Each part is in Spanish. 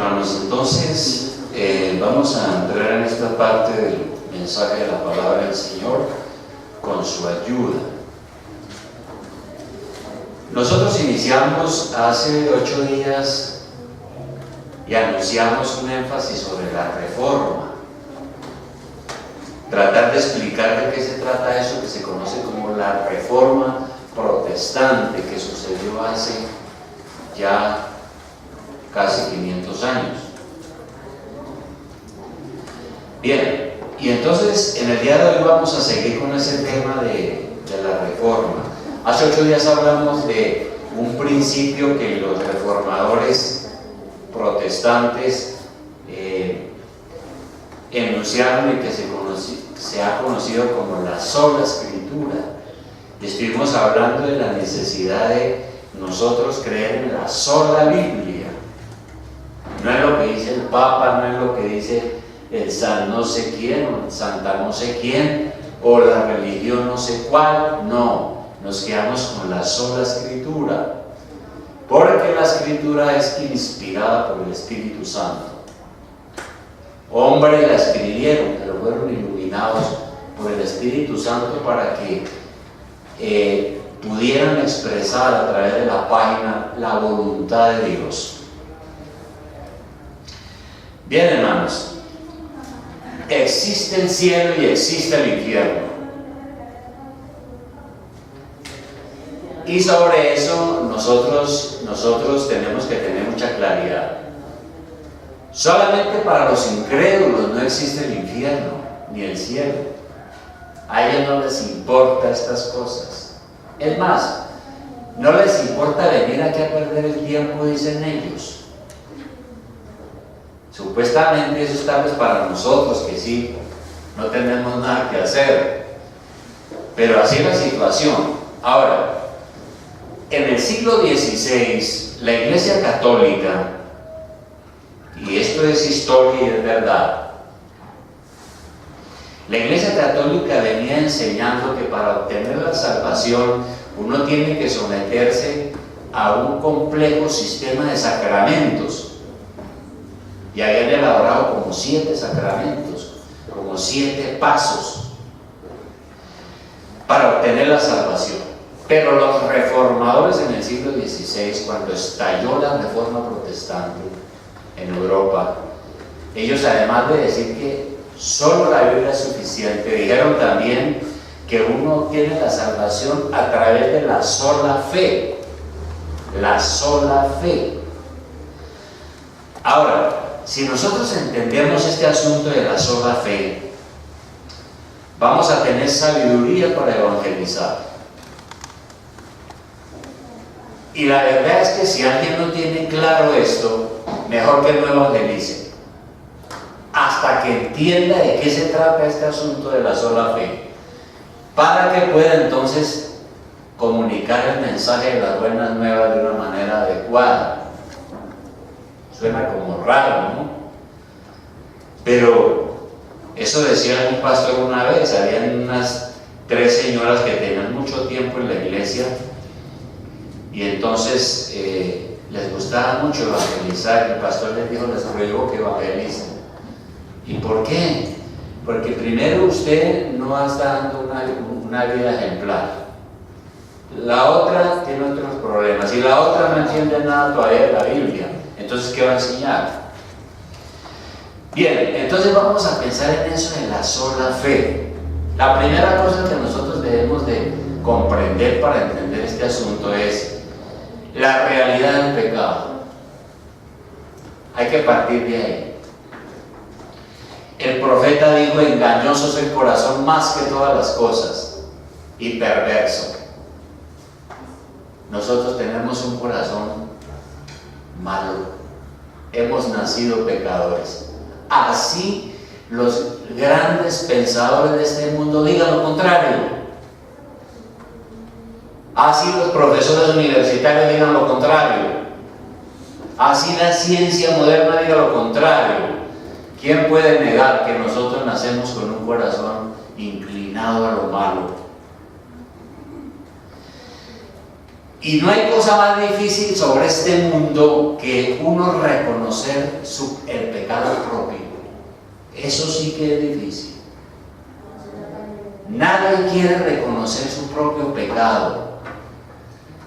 hermanos, entonces vamos a entrar en esta parte del mensaje de la palabra del Señor con su ayuda. Nosotros iniciamos hace 8 días y anunciamos un énfasis sobre la reforma. Tratar de explicar de qué se trata eso que se conoce como la reforma protestante, que sucedió hace ya casi 500 años. Bien, y entonces en el día de hoy vamos a seguir con ese tema de la reforma. Hace 8 días hablamos de un principio que los reformadores protestantes enunciaron y que se ha conocido como la sola escritura. Estuvimos hablando de la necesidad de nosotros creer en la sola Biblia. No es lo que dice el Papa, no es lo que dice el San no sé quién o el Santa no sé quién o la religión no sé cuál. No, nos quedamos con la sola escritura, porque la escritura es inspirada por el Espíritu Santo. Hombres la escribieron, pero fueron iluminados por el Espíritu Santo para que pudieran expresar a través de la página la voluntad de Dios. Bien, hermanos, existe el cielo y existe el infierno. Y sobre eso nosotros tenemos que tener mucha claridad. Solamente para los incrédulos no existe el infierno ni el cielo. A ellos no les importa estas cosas. Es más, no les importa venir aquí a perder el tiempo, dicen ellos. Supuestamente eso está pues para nosotros que sí, no tenemos nada que hacer. Pero así es la situación. Ahora, en el siglo XVI, la Iglesia Católica, y esto es historia y es verdad, la Iglesia Católica venía enseñando que para obtener la salvación uno tiene que someterse a un complejo sistema de sacramentos. Y habían elaborado como 7 sacramentos, como 7 pasos para obtener la salvación. Pero los reformadores en el siglo XVI, cuando estalló la reforma protestante en Europa, ellos, además de decir que solo la Biblia es suficiente, dijeron también que uno tiene la salvación a través de la sola fe. La sola fe. Ahora, si nosotros entendemos este asunto de la sola fe, vamos a tener sabiduría para evangelizar. Y la verdad es que si alguien no tiene claro esto, mejor que no evangelice, hasta que entienda de qué se trata este asunto de la sola fe, para que pueda entonces comunicar el mensaje de las buenas nuevas de una manera adecuada. Suena como raro, ¿no? Pero eso decía un pastor una vez. Habían unas 3 señoras que tenían mucho tiempo en la iglesia y entonces les gustaba mucho evangelizar. El pastor les dijo: les ruego que evangelicen. ¿Y por qué? Porque primero usted no está dando una vida ejemplar. La otra tiene otros problemas y la otra no entiende nada todavía de la Biblia. Entonces, ¿qué va a enseñar? Bien, entonces vamos a pensar en eso, en la sola fe. La primera cosa que nosotros debemos de comprender para entender este asunto es la realidad del pecado. Hay que partir de ahí. El profeta dijo: engañoso es el corazón más que todas las cosas y perverso. Nosotros tenemos un corazón malo. Hemos nacido pecadores. Así los grandes pensadores de este mundo digan lo contrario. Así los profesores universitarios digan lo contrario. Así la ciencia moderna diga lo contrario. ¿Quién puede negar que nosotros nacemos con un corazón inclinado a lo malo? Y no hay cosa más difícil sobre este mundo que uno reconocer el pecado propio. Eso sí que es difícil. Nadie quiere reconocer su propio pecado.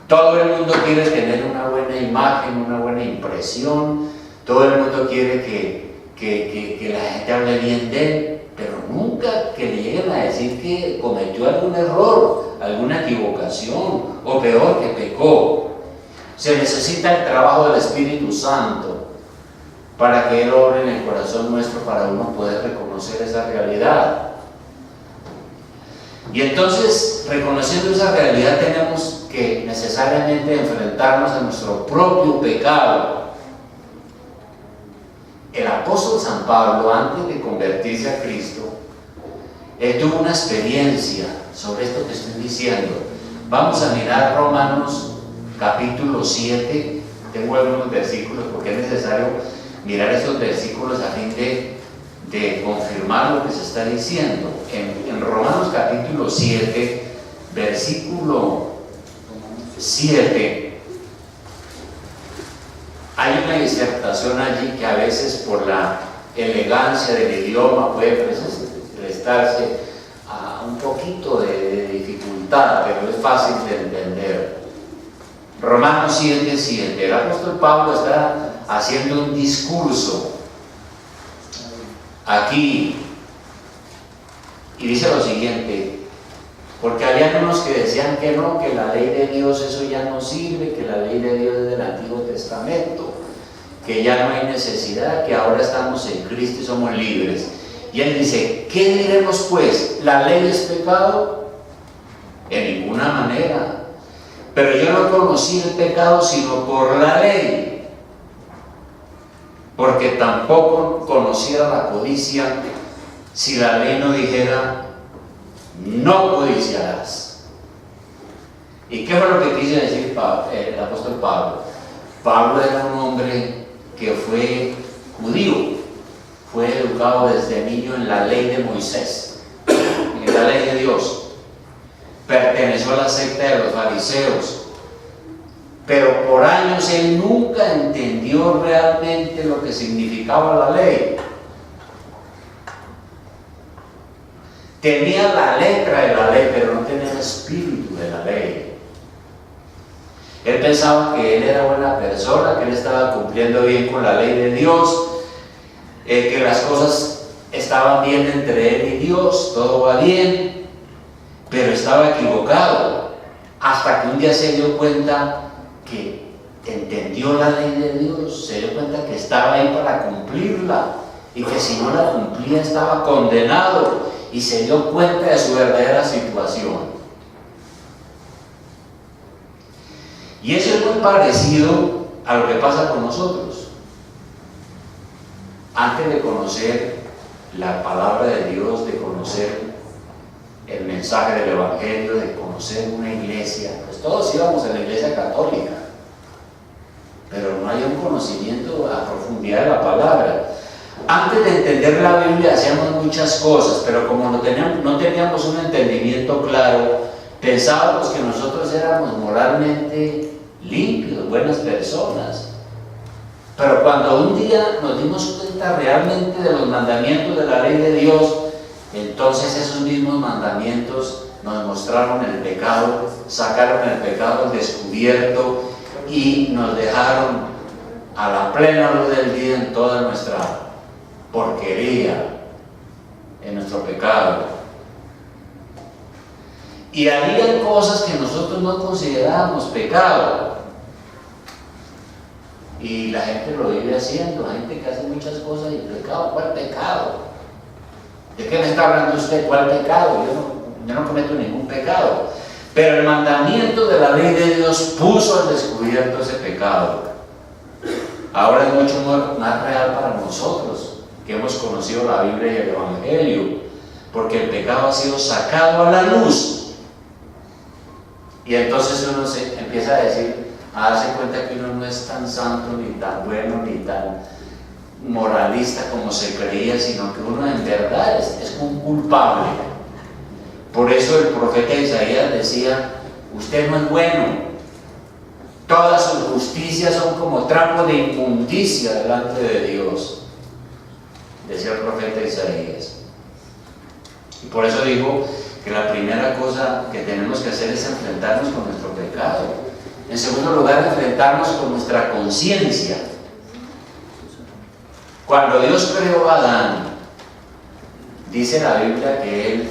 Todo el mundo quiere tener una buena imagen, una buena impresión. Todo el mundo quiere que la gente hable bien de él, pero nunca que le lleguen a decir que cometió algún error, alguna equivocación, o peor, que pecó. Se necesita el trabajo del Espíritu Santo para que Él obre en el corazón nuestro, para uno poder reconocer esa realidad. Y entonces, reconociendo esa realidad, tenemos que necesariamente enfrentarnos a nuestro propio pecado. El apóstol San Pablo, antes de convertirse a Cristo, él tuvo una experiencia sobre esto que estoy diciendo. Vamos a mirar Romanos capítulo 7. Tengo algunos versículos porque es necesario mirar esos versículos a fin de confirmar lo que se está diciendo. En Romanos capítulo 7, versículo 7, hay una disertación allí que a veces por la elegancia del idioma puede prestarse a un poquito de dificultad, pero es fácil de entender. Romanos 7:7. El apóstol Pablo está haciendo un discurso aquí y dice lo siguiente: porque había unos que decían que no, que la ley de Dios eso ya no sirve, que la ley de Dios es del Antiguo Testamento, que ya no hay necesidad, que ahora estamos en Cristo y somos libres. Y él dice: ¿qué diremos pues? ¿La ley es pecado? En ninguna manera. Pero yo no conocí el pecado sino por la ley, porque tampoco conocía la codicia si la ley no dijera: no codiciarás. ¿Y qué fue lo que quiso decir el apóstol Pablo? Pablo era un hombre que fue judío, fue educado desde niño en la ley de Moisés, en la ley de Dios. Perteneció a la secta de los fariseos, pero por años él nunca entendió realmente lo que significaba la ley. Tenía la letra de la ley, pero no tenía el espíritu de la ley. Él pensaba que él era buena persona, que él estaba cumpliendo bien con la ley de Dios, que las cosas estaban bien entre él y Dios, todo va bien, pero estaba equivocado, hasta que un día se dio cuenta que entendió la ley de Dios, se dio cuenta que estaba ahí para cumplirla, y que si no la cumplía estaba condenado, y se dio cuenta de su verdadera situación. Y eso es muy parecido a lo que pasa con nosotros. Antes de conocer la palabra de Dios, de conocer el mensaje del Evangelio, de conocer una iglesia, pues todos íbamos a la iglesia católica, pero no hay un conocimiento a profundidad de la palabra. Antes de entender la Biblia hacíamos muchas cosas, pero como no teníamos un entendimiento claro, pensábamos que nosotros éramos moralmente limpios, buenas personas. Pero cuando un día nos dimos cuenta realmente de los mandamientos de la ley de Dios, entonces esos mismos mandamientos nos mostraron el pecado, sacaron el pecado al descubierto y nos dejaron a la plena luz del día en toda nuestra porquería, en nuestro pecado. Y harían cosas que nosotros no considerábamos pecado, y la gente lo vive haciendo. La gente que hace muchas cosas y pecado. ¿Cuál pecado? ¿De qué me está hablando usted? ¿Cuál pecado? Yo no cometo ningún pecado. Pero el mandamiento de la ley de Dios puso al descubierto ese pecado. Ahora es mucho más real para nosotros, que hemos conocido la Biblia y el Evangelio, porque el pecado ha sido sacado a la luz. Y entonces uno se empieza a darse cuenta que uno no es tan santo, ni tan bueno, ni tan moralista como se creía, sino que uno en verdad es un culpable. Por eso el profeta Isaías decía: usted no es bueno, Todas sus justicias son como trapos de inmundicia delante de Dios, decía el profeta Isaías. Y por eso digo que la primera cosa que tenemos que hacer es enfrentarnos con nuestro pecado. En segundo lugar, enfrentarnos con nuestra conciencia. Cuando Dios creó a Adán, dice la Biblia que Él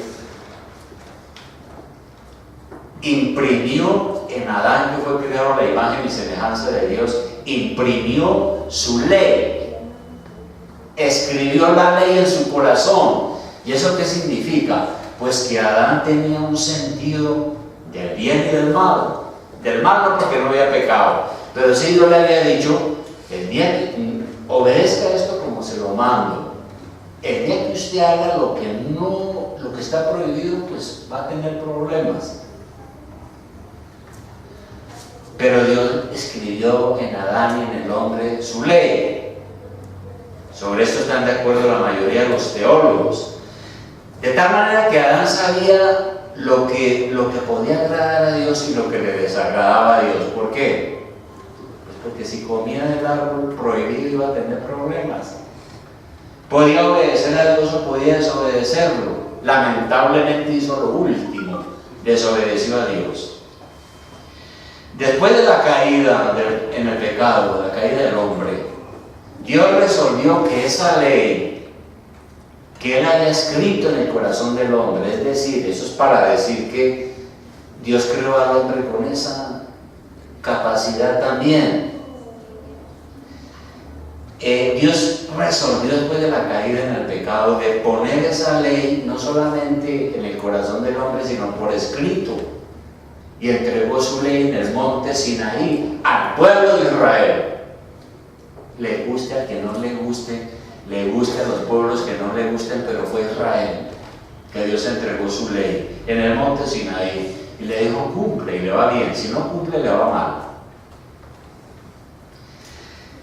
imprimió en Adán, que fue creado a la imagen y semejanza de Dios, imprimió su ley, escribió la ley en su corazón. ¿Y eso qué significa? Pues que Adán tenía un sentido del bien y del mal. Del mal no, porque no había pecado, pero sí Dios le había dicho: el bien, obedezca esto como se lo mando. El día que usted haga lo que está prohibido, pues va a tener problemas. Pero Dios escribió en Adán y en el hombre su ley. Sobre esto están de acuerdo la mayoría de los teólogos. De tal manera que Adán sabía lo que podía agradar a Dios y lo que le desagradaba a Dios. ¿Por qué? Pues porque si comía del árbol prohibido iba a tener problemas. Podía obedecer a Dios o podía desobedecerlo. Lamentablemente hizo lo último, desobedeció a Dios. Después de la caída en el pecado, la caída del hombre, Dios resolvió que esa ley que Él había escrito en el corazón del hombre, es decir, eso es para decir que Dios creó al hombre con esa capacidad también. Dios resolvió después de la caída en el pecado de poner esa ley no solamente en el corazón del hombre, sino por escrito, y entregó su ley en el monte Sinaí al pueblo de Israel. Le guste al que no le guste, le guste a los pueblos que no le gusten, pero fue Israel que Dios entregó su ley en el monte Sinaí y le dijo: cumple y le va bien, si no cumple le va mal.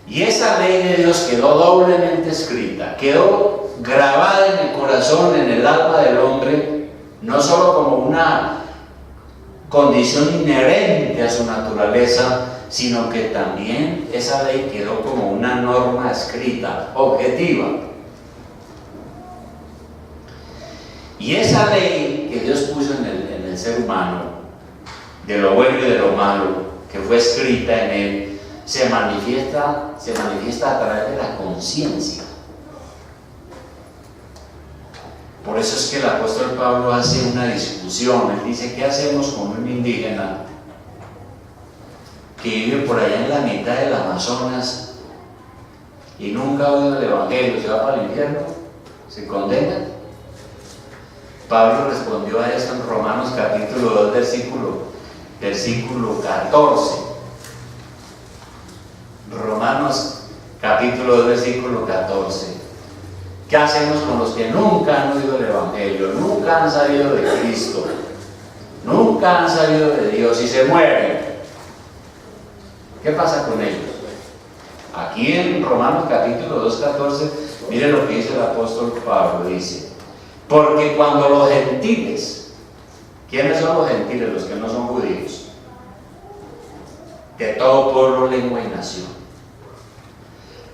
Y esa ley de Dios quedó doblemente escrita, quedó grabada en el corazón, en el alma del hombre, no solo como una condición inherente a su naturaleza, sino que también esa ley quedó como una norma escrita, objetiva. Y esa ley que Dios puso en el ser humano, de lo bueno y de lo malo, que fue escrita en él, se manifiesta a través de la conciencia. Por eso es que el apóstol Pablo hace una discusión. Él dice: ¿qué hacemos con un indígena que vive por allá en la mitad del Amazonas y nunca ha oído el Evangelio? ¿Se va para el infierno? ¿Se condena? Pablo respondió a eso en Romanos capítulo 2, versículo 14. Romanos capítulo 2, versículo 14. ¿Qué hacemos con los que nunca han oído el Evangelio, nunca han sabido de Cristo, nunca han sabido de Dios y se mueren? ¿Qué pasa con ellos? Aquí en Romanos capítulo 2, 14, miren lo que dice el apóstol Pablo. Dice: porque cuando los gentiles, ¿quiénes son los gentiles? Los que no son judíos, de todo pueblo, lengua y nación.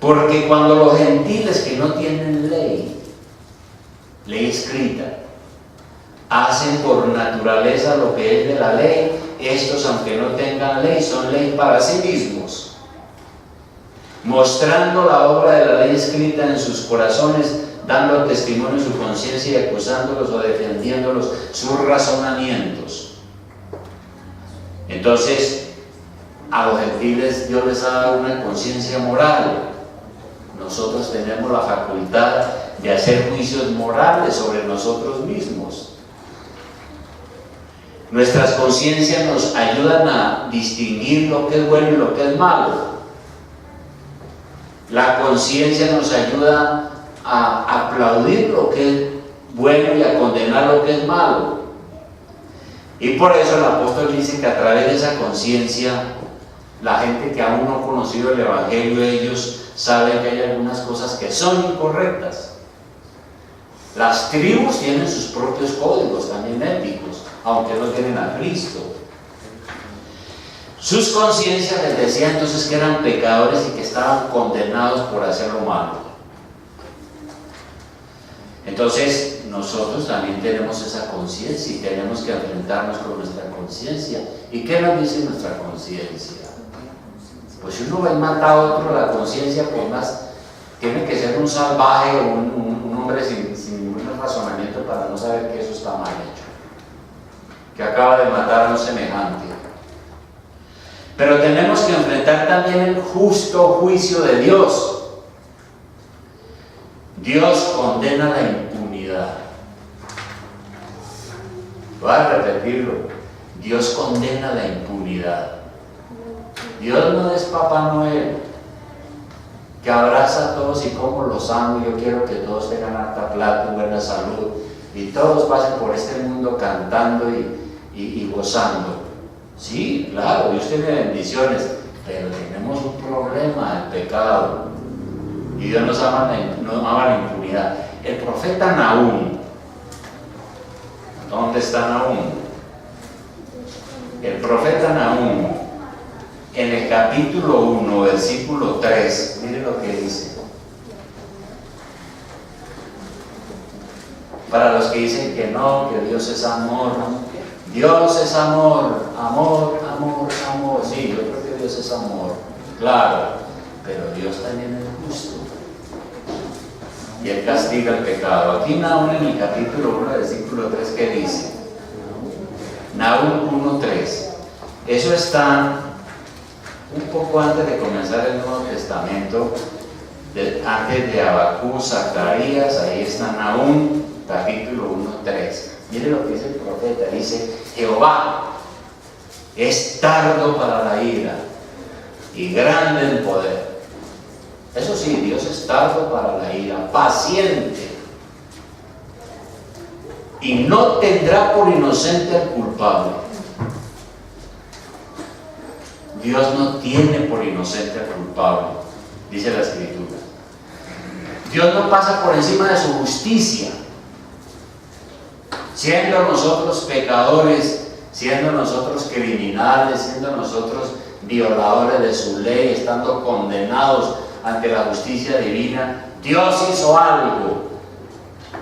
Porque cuando los gentiles que no tienen ley escrita, hacen por naturaleza lo que es de la ley, estos, aunque no tengan ley, son ley para sí mismos, mostrando la obra de la ley escrita en sus corazones, dando testimonio en su conciencia y acusándolos o defendiéndolos sus razonamientos. Entonces, a los gentiles Dios les ha dado una conciencia moral. Nosotros tenemos la facultad de hacer juicios morales sobre nosotros mismos. Nuestras conciencias nos ayudan a distinguir lo que es bueno y lo que es malo. La conciencia nos ayuda a aplaudir lo que es bueno y a condenar lo que es malo. Y por eso el apóstol dice que a través de esa conciencia, la gente que aún no ha conocido el Evangelio, ellos saben que hay algunas cosas que son incorrectas. Las tribus tienen sus propios códigos también éticos, aunque no tienen a Cristo. Sus conciencias les decían entonces que eran pecadores y que estaban condenados por hacer lo malo. Entonces nosotros también tenemos esa conciencia y tenemos que enfrentarnos con nuestra conciencia. ¿Y qué nos dice nuestra conciencia? Pues si uno va a matar a otro, la conciencia, por más, tiene que ser un salvaje o un hombre sin ningún razonamiento para no saber que eso está mal hecho, que acaba de matar a un semejante. Pero tenemos que enfrentar también el justo juicio de Dios. Dios condena la impunidad. Voy a repetirlo. Dios condena la impunidad. Dios no es Papá Noel, que abraza a todos y como los amo. Yo quiero que todos tengan harta plata, buena salud y todos pasen por este mundo cantando y gozando. Sí, claro, Dios tiene bendiciones, pero tenemos un problema, el pecado. Y Dios nos ama la impunidad. El profeta Nahum, ¿dónde está Nahum? El profeta Nahum, en el capítulo 1, versículo 3, miren lo que dice. Para los que dicen que no, que Dios es amor, ¿no? Dios es amor, amor, amor, amor. Sí, yo creo que Dios es amor, claro, pero Dios también es justo. Y Él castiga el pecado. Aquí Nahum en el capítulo 1, versículo 3, ¿qué dice? Nahum 1:3. Eso está un poco antes de comenzar el Nuevo Testamento, antes de Habacuc, Zacarías. Ahí está Nahum, capítulo 1:3. Mire lo que dice el profeta, dice: Jehová es tardo para la ira y grande en poder. Eso sí, Dios es tardo para la ira, paciente, y no tendrá por inocente al culpable. Dios no tiene por inocente al culpable, dice la Escritura. Dios no pasa por encima de su justicia. Siendo nosotros pecadores, siendo nosotros criminales, siendo nosotros violadores de su ley, estando condenados ante la justicia divina, Dios hizo algo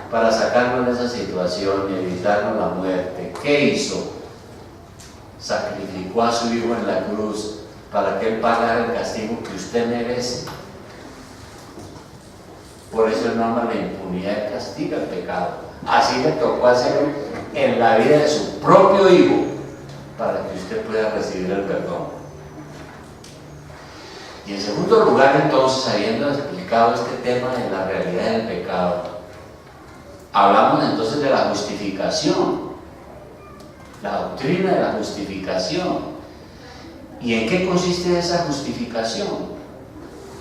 para sacarnos de esa situación y evitarnos la muerte. ¿Qué hizo? Sacrificó a su Hijo en la cruz para que Él pagara el castigo que usted merece. Por eso Él no ama la impunidad y castiga el pecado. Así le tocó hacerlo en la vida de su propio Hijo para que usted pueda recibir el perdón. Y en segundo lugar, entonces, habiendo explicado este tema de la realidad del pecado, hablamos entonces de la justificación, la doctrina de la justificación. ¿Y en qué consiste esa justificación?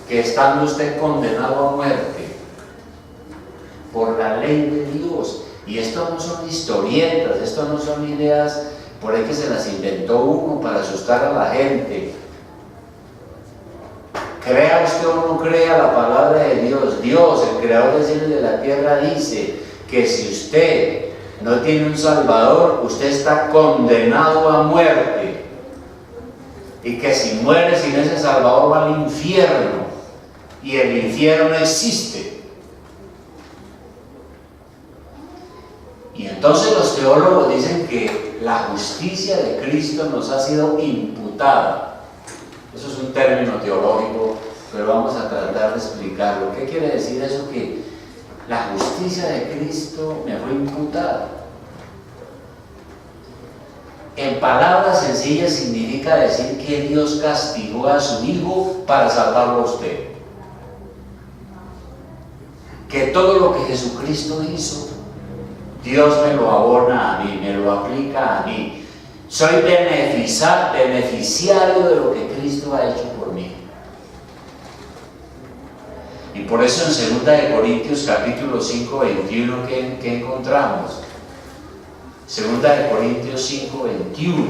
Que estando usted condenado a muerte por la ley de Dios. Y esto no son historietas, esto no son ideas por ahí que se las inventó uno para asustar a la gente. Crea usted o no crea la palabra de Dios, Dios, el creador del cielo y de la tierra, dice que si usted no tiene un Salvador, usted está condenado a muerte, y que si muere sin ese Salvador va al infierno, y el infierno existe. Y entonces los teólogos dicen que la justicia de Cristo nos ha sido imputada. Eso es un término teológico, pero vamos a tratar de explicarlo. ¿Qué quiere decir eso? Que la justicia de Cristo me fue imputada. En palabras sencillas significa decir que Dios castigó a su Hijo para salvarlo a usted. Que todo lo que Jesucristo hizo, Dios me lo abona a mí, me lo aplica a mí. Soy beneficiario de lo que Cristo ha hecho por mí. Y por eso en 2 Corintios capítulo 5, 21, ¿qué encontramos? 2 Corintios 5, 21.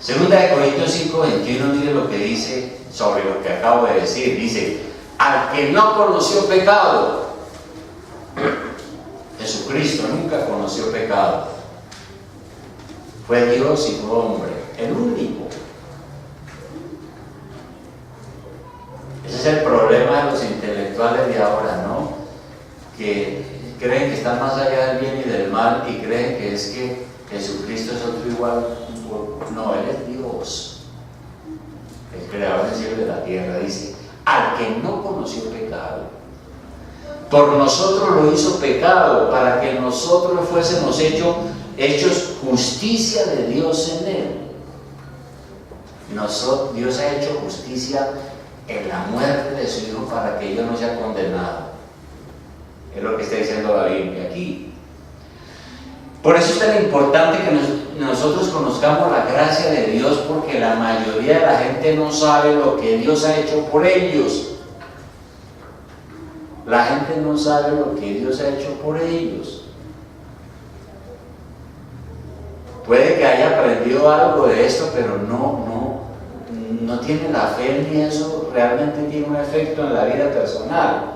2 Corintios 5, 21, mire lo que dice sobre lo que acabo de decir. Dice: al que no conoció pecado, Jesucristo nunca conoció pecado. Fue Dios y fue hombre, el único. Ese es el problema de los intelectuales de ahora, ¿no? Que creen que están más allá del bien y del mal y creen que es que Jesucristo es otro igual. No, Él es Dios, el creador del cielo y de la tierra. Dice, al que no conoció pecado, por nosotros lo hizo pecado, para que nosotros fuésemos hechos justicia de Dios en Él. Dios ha hecho justicia en la muerte de su Hijo para que yo no sea condenado. Es lo que está diciendo la Biblia aquí. Por eso es tan importante que nosotros conozcamos la gracia de Dios, porque la mayoría de la gente no sabe lo que Dios ha hecho por ellos. La gente no sabe lo que Dios ha hecho por ellos. Puede que haya aprendido algo de esto, pero no tiene la fe ni eso realmente tiene un efecto en la vida personal.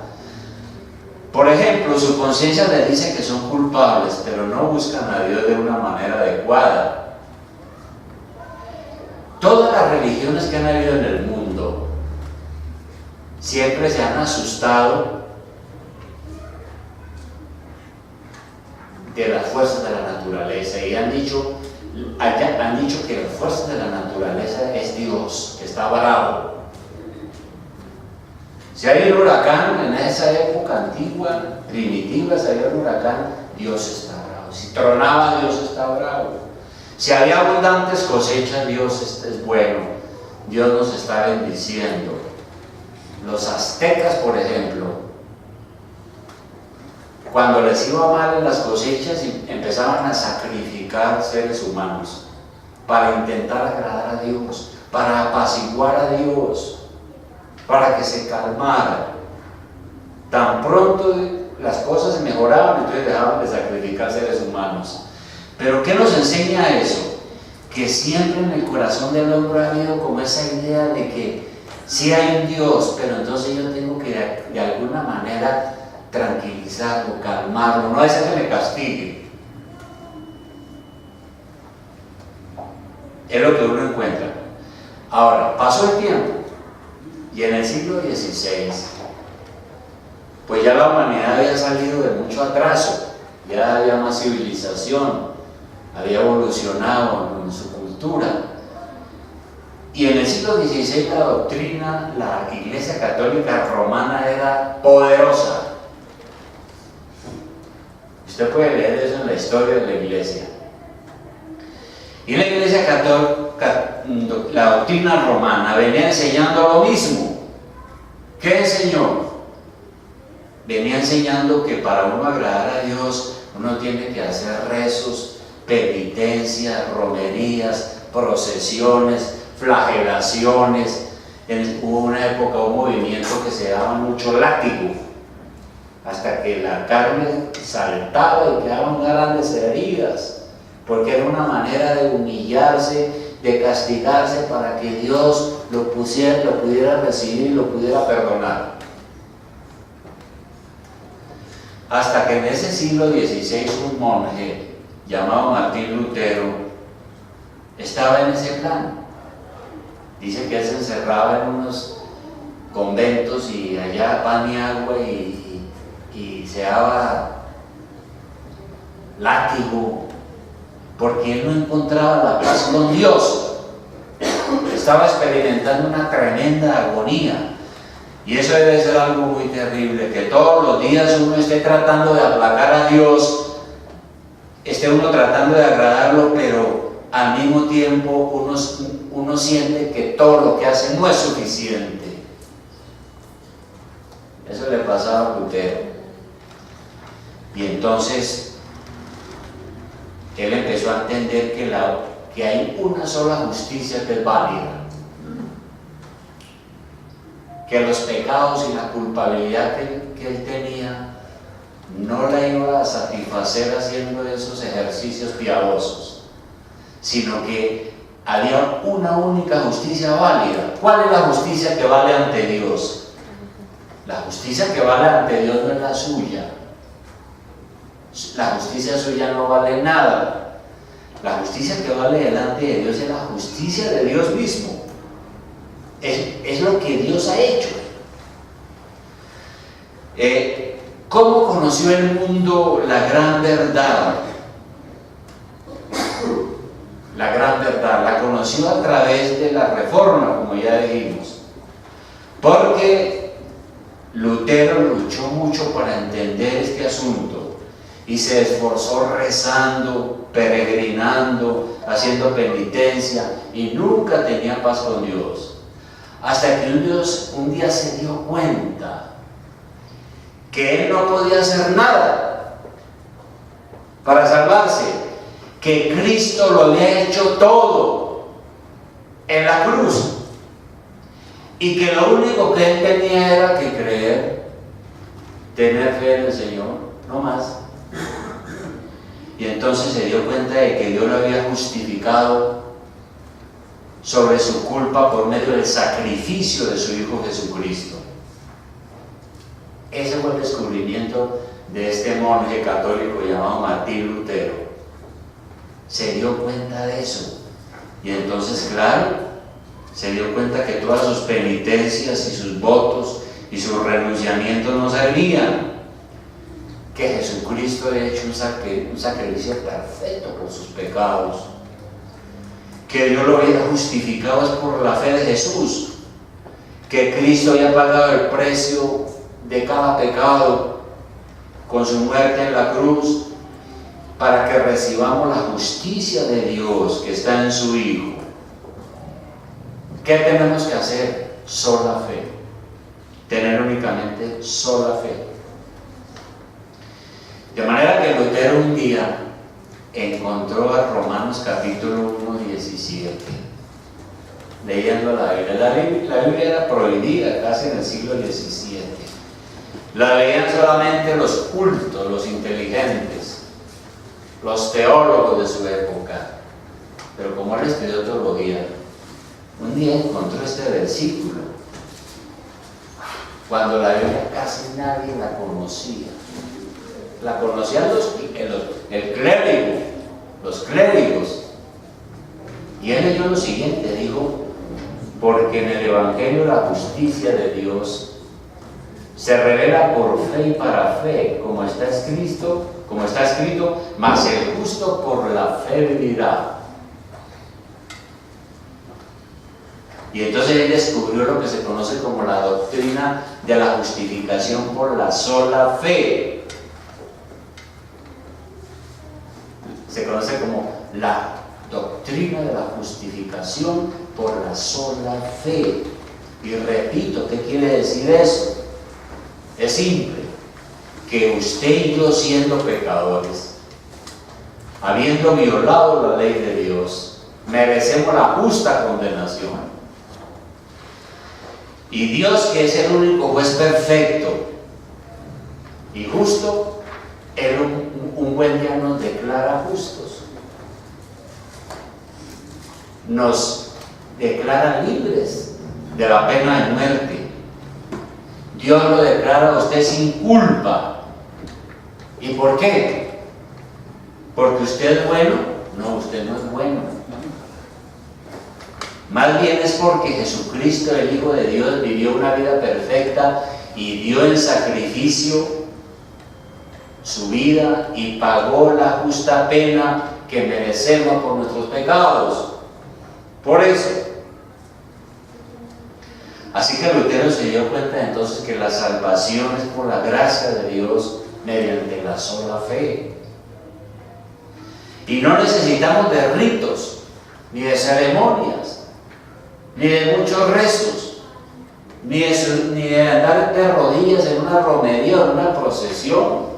Por ejemplo, su conciencia les dice que son culpables, pero no buscan a Dios de una manera adecuada. Todas las religiones que han habido en el mundo siempre se han asustado de las fuerzas de la naturaleza y han dicho que las fuerzas de la naturaleza es Dios, que está bravo. Si hay un huracán en esa época antigua, primitiva, si había un huracán, Dios está bravo. Si tronaba, Dios está bravo. Si había abundantes cosechas, Dios es bueno. Dios nos está bendiciendo. Los aztecas, por ejemplo, cuando les iba mal en las cosechas, empezaban a sacrificar seres humanos para intentar agradar a Dios, para apaciguar a Dios, para que se calmara. Tan pronto las cosas mejoraban, entonces dejaban de sacrificar seres humanos. Pero ¿qué nos enseña eso? Que siempre en el corazón del hombre ha habido como esa idea de que sí hay un Dios, pero entonces yo tengo que de alguna manera tranquilizarlo, calmarlo, no es que me castigue. Es lo que uno encuentra. Ahora, pasó el tiempo y en el siglo XVI, pues ya la humanidad había salido de mucho atraso, ya había más civilización, había evolucionado en su cultura. Y en el siglo XVI la doctrina, la Iglesia Católica Romana era poderosa. Usted puede leer eso en la historia de la Iglesia. Y la Iglesia Católica, la doctrina romana, venía enseñando lo mismo. ¿Qué enseñó? Venía enseñando que para uno agradar a Dios, uno tiene que hacer rezos, penitencias, romerías, procesiones, flagelaciones. Hubo una época, un movimiento que se llamaba mucho látigo, hasta que la carne saltaba y quedaban grandes heridas, porque era una manera de humillarse, de castigarse para que Dios lo pudiera recibir y lo pudiera perdonar. Hasta que en ese siglo XVI un monje llamado Martín Lutero estaba en ese plan. Dice que él se encerraba en unos conventos y allá pan y agua y se daba látigo, porque él no encontraba la paz con Dios. Estaba experimentando una tremenda agonía. Y eso debe ser algo muy terrible, que todos los días uno esté tratando de aplacar a Dios, esté uno tratando de agradarlo, pero al mismo tiempo uno siente que todo lo que hace no es suficiente. Eso le pasaba a Lutero. Y entonces él empezó a entender que hay una sola justicia que es válida, que los pecados y la culpabilidad que él tenía no la iba a satisfacer haciendo esos ejercicios piadosos, sino que había una única justicia válida. ¿Cuál es la justicia que vale ante Dios? La justicia que vale ante Dios no es la suya. La justicia suya no vale nada. La justicia que vale delante de Dios es la justicia de Dios mismo. Es lo que Dios ha hecho. ¿Cómo conoció el mundo la gran verdad? La gran verdad la conoció a través de la Reforma, como ya dijimos. Porque Lutero luchó mucho para entender este asunto y se esforzó rezando, peregrinando, haciendo penitencia y nunca tenía paz con Dios. Hasta que un día se dio cuenta que él no podía hacer nada para salvarse, que Cristo lo había hecho todo en la cruz y que lo único que él tenía era que creer, tener fe en el Señor, no más. Y entonces se dio cuenta de que Dios lo había justificado sobre su culpa por medio del sacrificio de su Hijo Jesucristo. Ese fue el descubrimiento de este monje católico llamado Martín Lutero. Se dio cuenta de eso. Y entonces, claro, se dio cuenta que todas sus penitencias y sus votos y sus renunciamientos no servían. Que Jesucristo había hecho un sacrificio perfecto por sus pecados. Que Dios lo había justificado por la fe de Jesús. Que Cristo había pagado el precio de cada pecado con su muerte en la cruz para que recibamos la justicia de Dios que está en su Hijo. ¿Qué tenemos que hacer? Sola fe. Tener únicamente sola fe. De manera que Lutero un día encontró a Romanos capítulo 1:17, leyendo la Biblia. La Biblia era prohibida casi en el siglo XVII. La leían solamente los cultos, los inteligentes, los teólogos de su época. Pero como él estudió teología, un día encontró este versículo, cuando la Biblia casi nadie la conocía. La conocían el clérigo, los clérigos. Y él leyó lo siguiente, dijo: porque en el Evangelio la justicia de Dios se revela por fe y para fe, como está escrito, mas el justo por la fe vivirá. Y entonces él descubrió lo que se conoce como la doctrina de la justificación por la sola fe. Se conoce como la doctrina de la justificación por la sola fe. Y repito, ¿qué quiere decir eso? Es simple, que usted y yo, siendo pecadores, habiendo violado la ley de Dios, merecemos la justa condenación. Y Dios, que es el único juez perfecto y justo, Él un buen día nos declara justos, nos declara libres de la pena de muerte. Dios lo declara a usted sin culpa. ¿Y por qué? ¿Porque usted es bueno? No, usted no es bueno. Más bien es porque Jesucristo, el Hijo de Dios, vivió una vida perfecta y dio en sacrificio su vida y pagó la justa pena que merecemos por nuestros pecados. Por eso. Así que Lutero se dio cuenta entonces que la salvación es por la gracia de Dios mediante la sola fe. Y no necesitamos de ritos, ni de ceremonias, ni de muchos rezos, ni de andar de rodillas en una romería o en una procesión.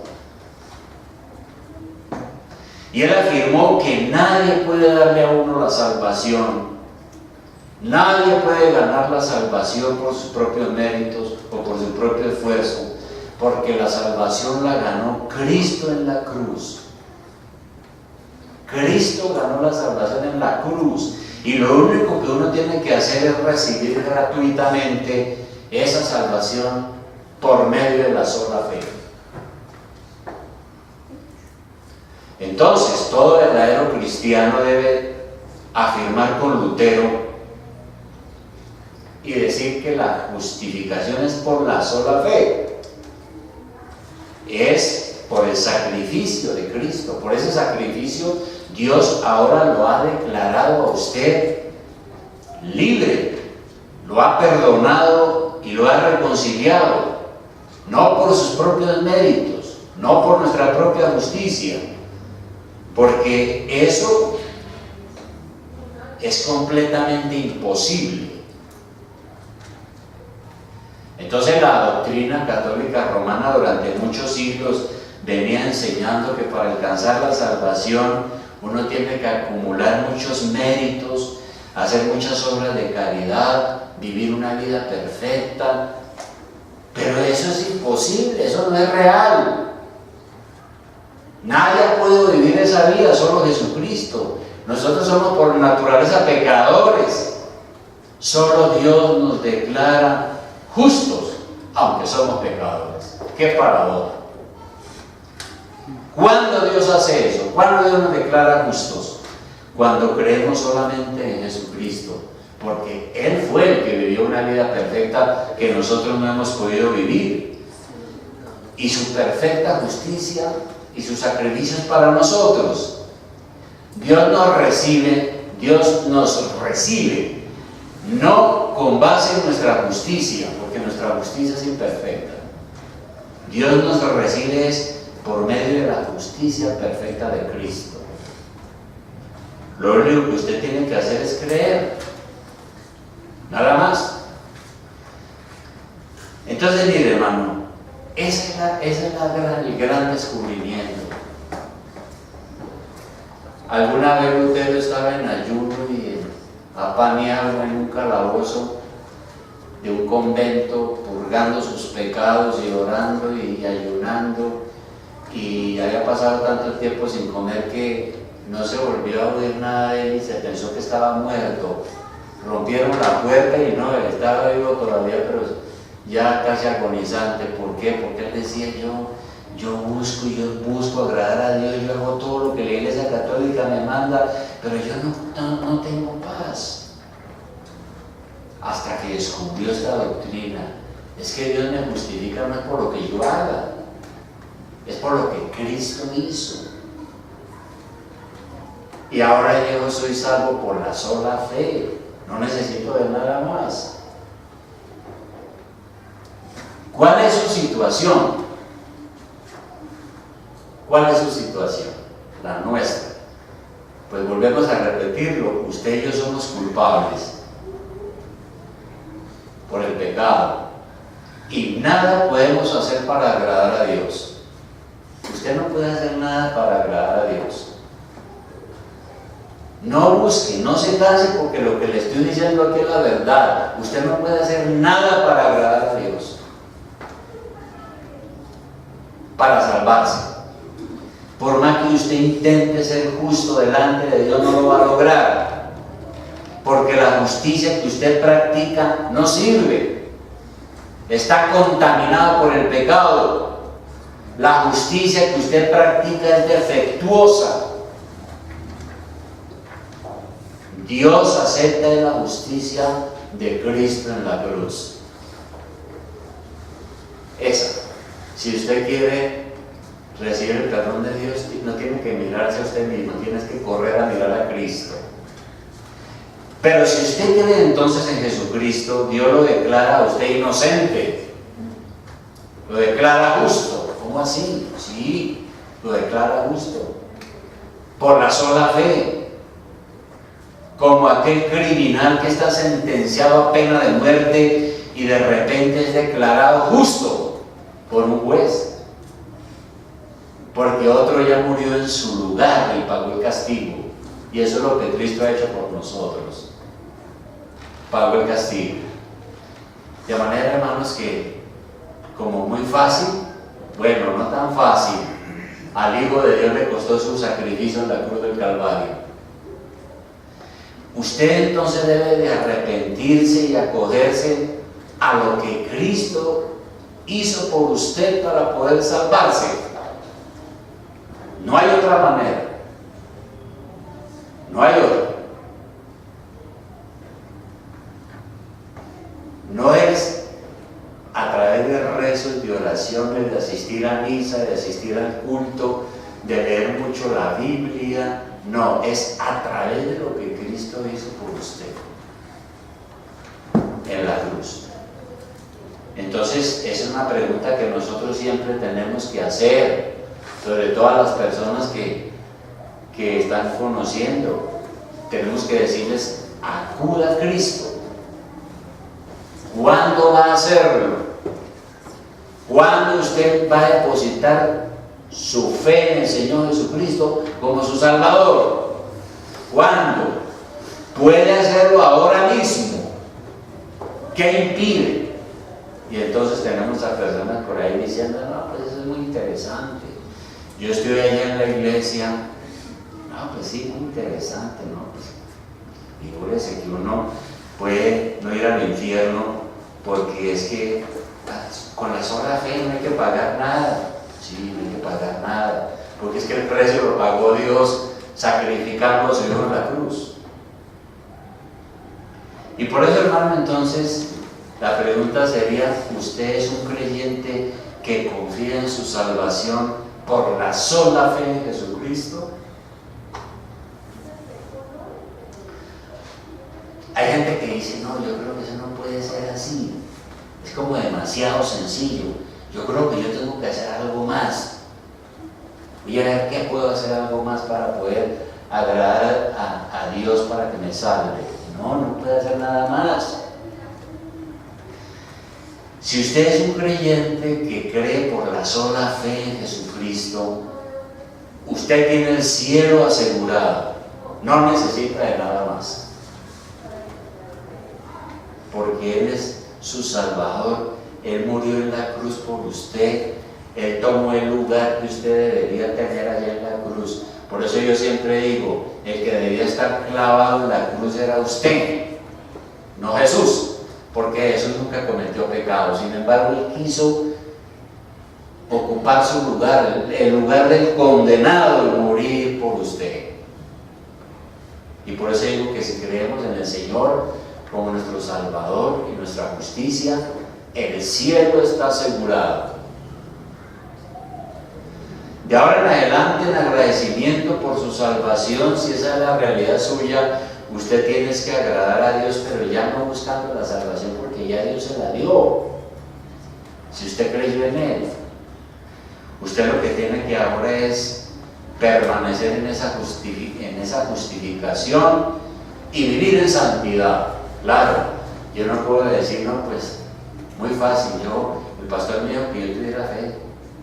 Y él afirmó que nadie puede darle a uno la salvación. Nadie puede ganar la salvación por sus propios méritos o por su propio esfuerzo, porque la salvación la ganó Cristo en la cruz. Cristo ganó la salvación en la cruz, y lo único que uno tiene que hacer es recibir gratuitamente esa salvación por medio de la sola fe. Entonces, todo verdadero cristiano debe afirmar con Lutero y decir que la justificación es por la sola fe, es por el sacrificio de Cristo. Por ese sacrificio Dios ahora lo ha declarado a usted libre, lo ha perdonado y lo ha reconciliado, no por sus propios méritos, no por nuestra propia justicia, porque eso es completamente imposible. Entonces la doctrina católica romana durante muchos siglos venía enseñando que para alcanzar la salvación uno tiene que acumular muchos méritos, hacer muchas obras de caridad, vivir una vida perfecta, pero eso es imposible, eso no es real. Nadie ha podido vivir esa vida, solo Jesucristo. Nosotros somos por naturaleza pecadores, solo Dios nos declara justos, aunque somos pecadores. ¡Qué paradoja! ¿Cuándo Dios hace eso? ¿Cuándo Dios nos declara justos? Cuando creemos solamente en Jesucristo, porque Él fue el que vivió una vida perfecta que nosotros no hemos podido vivir, y su perfecta justicia y sus sacrificios para nosotros. Dios nos recibe no con base en nuestra justicia, porque nuestra justicia es imperfecta. Dios nos recibe por medio de la justicia perfecta de Cristo. Lo único que usted tiene que hacer es creer, nada más. Entonces, mire, hermano, ese es el gran descubrimiento. Alguna vez Lutero estaba en ayuno y apañado en un calabozo de un convento, purgando sus pecados y orando y ayunando, y había pasado tanto tiempo sin comer que no se volvió a oír nada de él y se pensó que estaba muerto. Rompieron la puerta y no, él estaba vivo todavía, pero ya casi agonizante. ¿Por qué? Porque él decía: yo busco agradar a Dios, yo hago todo lo que la Iglesia Católica me manda, pero yo no tengo paz. Hasta que descubrió esta doctrina. Es que Dios me justifica no es por lo que yo haga, es por lo que Cristo hizo. Y ahora yo soy salvo por la sola fe, no necesito de nada más. ¿Cuál es su situación? ¿Cuál es su situación? La nuestra. Pues volvemos a repetirlo, usted y yo somos culpables por el pecado y nada podemos hacer para agradar a Dios. Usted no puede hacer nada para agradar a Dios. No busque, no se canse, porque lo que le estoy diciendo aquí es la verdad. Usted no puede hacer nada para agradar a Dios, para salvarse. Por más que usted intente ser justo delante de Dios, no lo va a lograr, porque la justicia que usted practica no sirve, está contaminado por el pecado. La justicia que usted practica es defectuosa. Dios acepta la justicia de Cristo en la cruz. Esa. Si usted quiere recibir el perdón de Dios, no tiene que mirarse a usted mismo, tienes que correr a mirar a Cristo. Pero si usted cree entonces en Jesucristo, Dios lo declara a usted inocente, lo declara justo. ¿Cómo así? Sí, lo declara justo, por la sola fe. Como aquel criminal que está sentenciado a pena de muerte y de repente es declarado justo por un juez, porque otro ya murió en su lugar y pagó el castigo. Y eso es lo que Cristo ha hecho por nosotros, pagó el castigo. De manera, hermanos, que como muy fácil, bueno, no tan fácil, al Hijo de Dios le costó su sacrificio en la cruz del Calvario. Usted entonces debe de arrepentirse y acogerse a lo que Cristo hizo por usted para poder salvarse. No hay otra manera. No hay otro. No es a través de rezos, de oraciones, de asistir a misa, de asistir al culto, de leer mucho la Biblia. No, es a través de lo que Cristo hizo por usted en la cruz. Entonces, esa es una pregunta que nosotros siempre tenemos que hacer, sobre todo a las personas que están conociendo. Tenemos que decirles: acuda a Cristo. ¿Cuándo va a hacerlo? ¿Cuándo usted va a depositar su fe en el Señor Jesucristo como su Salvador? ¿Cuándo? Puede hacerlo ahora mismo. ¿Qué impide? Y entonces tenemos a personas por ahí diciendo: no, pues eso es muy interesante. Yo estoy allá en la iglesia. No, pues sí, muy interesante, ¿no? Pues, figúrese que uno puede no ir al infierno porque es que con la sola fe no hay que pagar nada. Sí, no hay que pagar nada, porque es que el precio lo pagó Dios sacrificando a su Hijo en la cruz. Y por eso, hermano, entonces la pregunta sería: ¿usted es un creyente que confía en su salvación por la sola fe en Jesucristo? Hay gente que dice: no, yo creo que eso no puede ser así, es como demasiado sencillo, yo creo que yo tengo que hacer algo más, voy a ver qué puedo hacer algo más para poder agradar a Dios para que me salve. No, no puede hacer nada más. Si usted es un creyente que cree por la sola fe en Jesucristo, usted tiene el cielo asegurado, no necesita de nada más, porque Él es su Salvador. Él murió en la cruz por usted. Él tomó el lugar que usted debería tener allá en la cruz. Por eso yo siempre digo: el que debía estar clavado en la cruz era usted, no Jesús, porque Jesús nunca cometió pecado. Sin embargo, Él quiso ocupar su lugar, el lugar del condenado, y morir por usted. Y por eso digo que si creemos en el Señor como nuestro Salvador y nuestra justicia, el cielo está asegurado. De ahora en adelante, en agradecimiento por su salvación, si esa es la realidad suya, usted tiene que agradar a Dios, pero ya no buscando la salvación, porque ya Dios se la dio. Si usted creyó en Él, usted lo que tiene que ahora es permanecer en esa justificación y vivir en santidad. Claro, yo no puedo decir: no, pues muy fácil, el pastor me dijo que yo tuviera fe,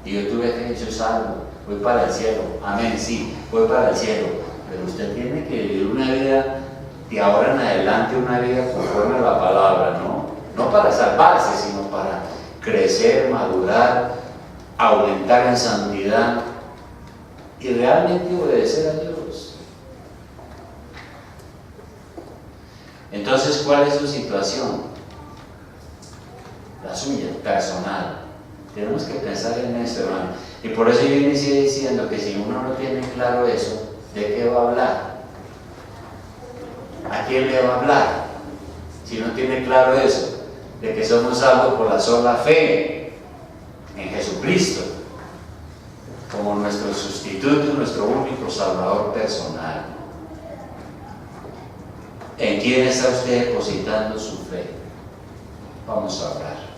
y yo tuve fe y soy salvo, voy para el cielo. Amén, sí, voy para el cielo. Pero usted tiene que vivir una vida de ahora en adelante, una vida conforme a la palabra, no para salvarse, sino para crecer, madurar, aumentar en santidad y realmente obedecer a Dios. Entonces, ¿cuál es su situación? La suya, personal. Tenemos que pensar en eso, hermano. Y por eso yo inicié diciendo que si uno no tiene claro eso, ¿de qué va a hablar? ¿A quién le va a hablar? Si no tiene claro eso, de que somos salvos por la sola fe en Jesucristo, como nuestro sustituto, nuestro único Salvador personal. ¿En quién está usted depositando su fe? Vamos a orar.